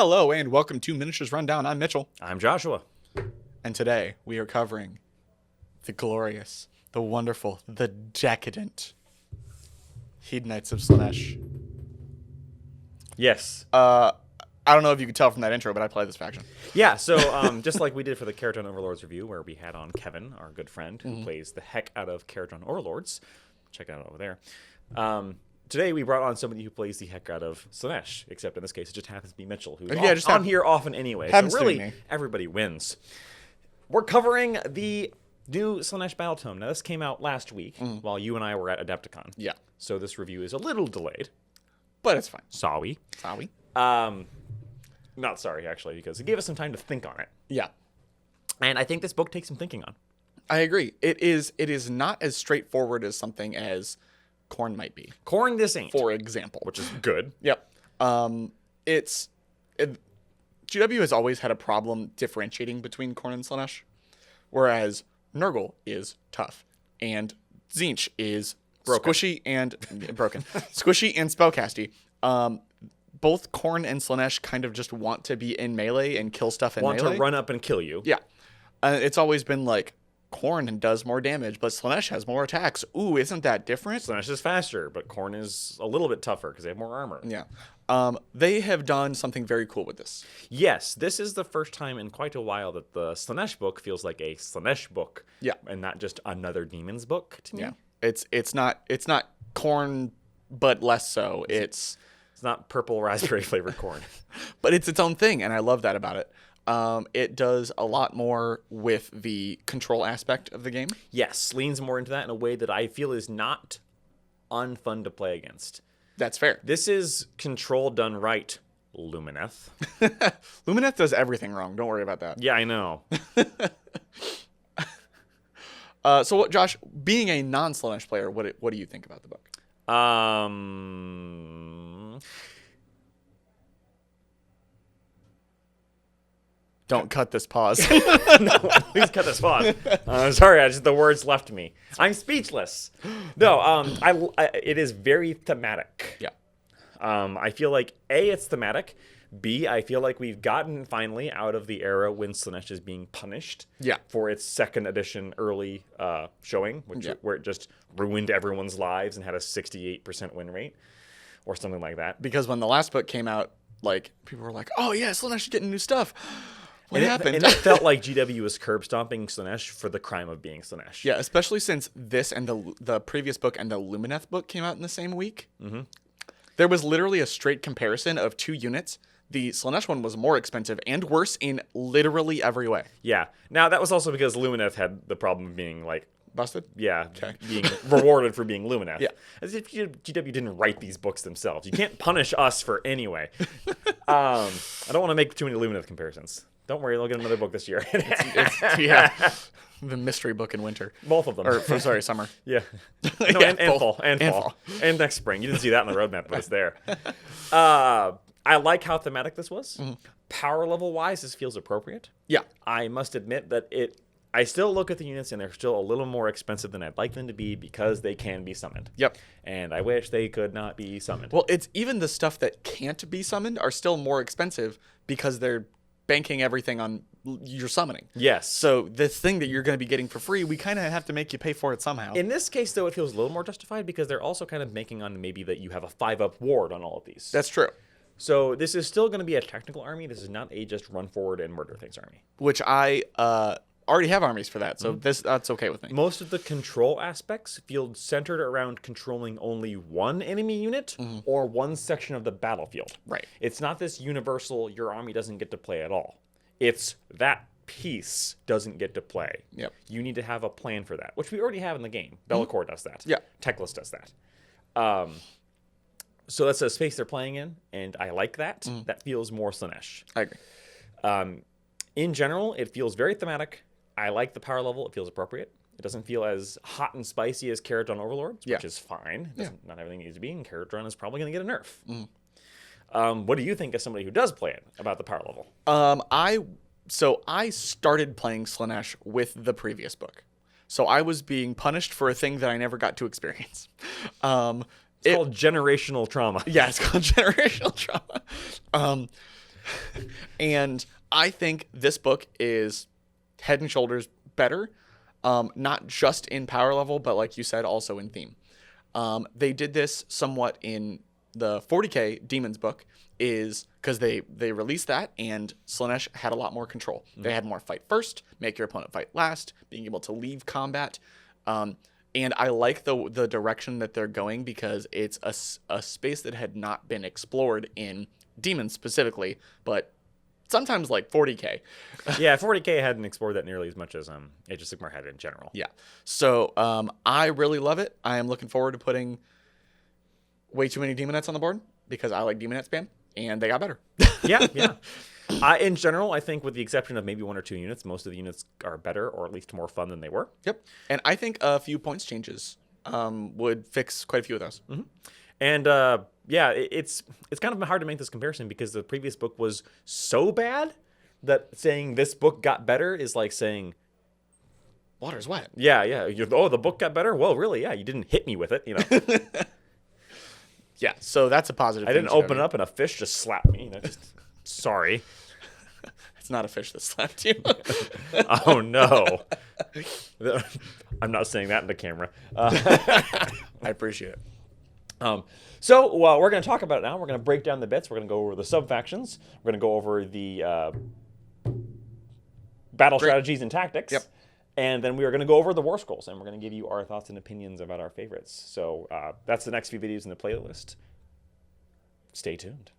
Hello and welcome to Miniatures Rundown. I'm Mitchell. I'm Joshua. And today we are covering the glorious, the wonderful, the decadent Hedonites of Slaanesh. Yes. I don't know if you could tell from that intro, but I play this faction. Yeah, so just like we did for the Keraton Overlords review, where we had on Kevin, our good friend, who plays the heck out of Keraton Overlords. Check it out over there. Today we brought on somebody who plays the heck out of Slaanesh, except in this case it just happens to be Mitchell, who's on here often anyway. So really, everybody wins. We're covering the new Slaanesh Battletome. Now, this came out last week while you and I were at Adepticon. Yeah. So this review is a little delayed. But it's fine. Sorry. Not sorry, actually, because it gave us some time to think on it. Yeah. And I think this book takes some thinking on. I agree. It is not as straightforward as something as Khorne might be. Khorne this ain't. For example. Which is good. Yep. GW has always had a problem differentiating between Khorne and Slaanesh, whereas Nurgle is tough, and Tzeentch is squishy and broken. Squishy and spellcasty. Both Khorne and Slaanesh kind of just want to be in melee and kill stuff in melee. Want to run up and kill you. Yeah. It's always been like, Khorne does more damage, but Slaanesh has more attacks. Ooh, isn't that different? Slaanesh is faster, but Khorne is a little bit tougher because they have more armor. Yeah. They have done something very cool with this. Yes, this is the first time in quite a while that the Slaanesh book feels like a Slaanesh book. Yeah. And not just another Demon's book to me. Yeah. It's not Khorne, but less so. It's not purple raspberry flavored Khorne. But it's its own thing, and I love that about it. It does a lot more with the control aspect of the game. Yes, leans more into that in a way that I feel is not unfun to play against. That's fair. This is control done right, Lumineth. Lumineth does everything wrong. Don't worry about that. Yeah, I know. So, what, Josh, being a non-Slaanesh player, what do you think about the book? Don't cut this pause. No, please cut this pause. Sorry, the words left me. I'm speechless. No, it is very thematic. Yeah. I feel like A, it's thematic. B, I feel like we've gotten finally out of the era when Slaanesh is being punished. Yeah. For its second edition early showing, where it just ruined everyone's lives and had a 68% win rate, or something like that. Because when the last book came out, like people were like, "Oh yeah, Slaanesh is getting new stuff." What happened? And it felt like GW was curb stomping Slaanesh for the crime of being Slaanesh. Yeah, especially since this and the previous book and the Lumineth book came out in the same week. Mm-hmm. There was literally a straight comparison of two units. The Slaanesh one was more expensive and worse in literally every way. Yeah. Now, that was also because Lumineth had the problem of being, like... Busted? Yeah, being rewarded for being Lumineth. Yeah. As if GW didn't write these books themselves. You can't punish us for anyway. I don't want to make too many Lumineth comparisons. Don't worry, they'll get another book this year. Yeah. The mystery book in winter. Both of them. Or, sorry, summer. Yeah. No, yeah, and fall. And fall. And next spring. You didn't see that in the roadmap, but it's there. I like how thematic this was. Mm-hmm. Power level-wise, this feels appropriate. Yeah. I must admit that I still look at the units, and they're still a little more expensive than I'd like them to be because they can be summoned. Yep. And I wish they could not be summoned. Well, it's even the stuff that can't be summoned are still more expensive because they're banking everything on your summoning. Yes. So this thing that you're going to be getting for free, we kind of have to make you pay for it somehow. In this case, though, it feels a little more justified because they're also kind of banking on maybe that you have a 5-up ward on all of these. That's true. So this is still going to be a technical army. This is not a just run forward and murder things army. Which I already have armies for that, so that's okay with me. Most of the control aspects feel centered around controlling only one enemy unit or one section of the battlefield. Right. It's not this universal, your army doesn't get to play at all. It's that piece doesn't get to play. Yep. You need to have a plan for that, which we already have in the game. Bellicor does that. Yeah. Teclis does that. So that's a space they're playing in, and I like that. That feels more Slaanesh. I agree. In general, it feels very thematic. I like the power level. It feels appropriate. It doesn't feel as hot and spicy as Keraton Overlords, which is fine. Not everything needs to be, and Keraton is probably going to get a nerf. What do you think as somebody who does play it about the power level? I started playing Slaanesh with the previous book. So I was being punished for a thing that I never got to experience. It's called generational trauma. Yeah, it's called generational trauma. And I think this book is head and shoulders better, not just in power level, but like you said, also in theme. They did this somewhat in the 40k Demons book, is because they released that, and Slaanesh had a lot more control. They had more fight first, make your opponent fight last, being able to leave combat. And I like the direction that they're going, because it's a space that had not been explored in Demons specifically, but sometimes like 40k. Yeah, 40k hadn't explored that nearly as much as Age of Sigmar had in general. Yeah. So I really love it. I am looking forward to putting way too many Demonites on the board, because I like Demonite spam, and they got better. Yeah. In general, I think with the exception of maybe 1 or 2 units, most of the units are better, or at least more fun than they were. Yep. And I think a few points changes would fix quite a few of those. Mm-hmm. And yeah, it's kind of hard to make this comparison, because the previous book was so bad that saying this book got better is like saying water's wet. Yeah. Oh, the book got better? Well, really, yeah. You didn't hit me with it, you know. Yeah, so that's a positive. I didn't open up and a fish just slapped me. You know, just sorry. It's not a fish that slapped you. Oh no. I'm not saying that in the camera. I appreciate it. So we're going to talk about it now. We're going to break down the bits. We're going to go over the sub-factions. We're going to go over the battle strategies and tactics. Yep. And then we are going to go over the war scrolls, and we're going to give you our thoughts and opinions about our favorites. So that's the next few videos in the playlist. Stay tuned.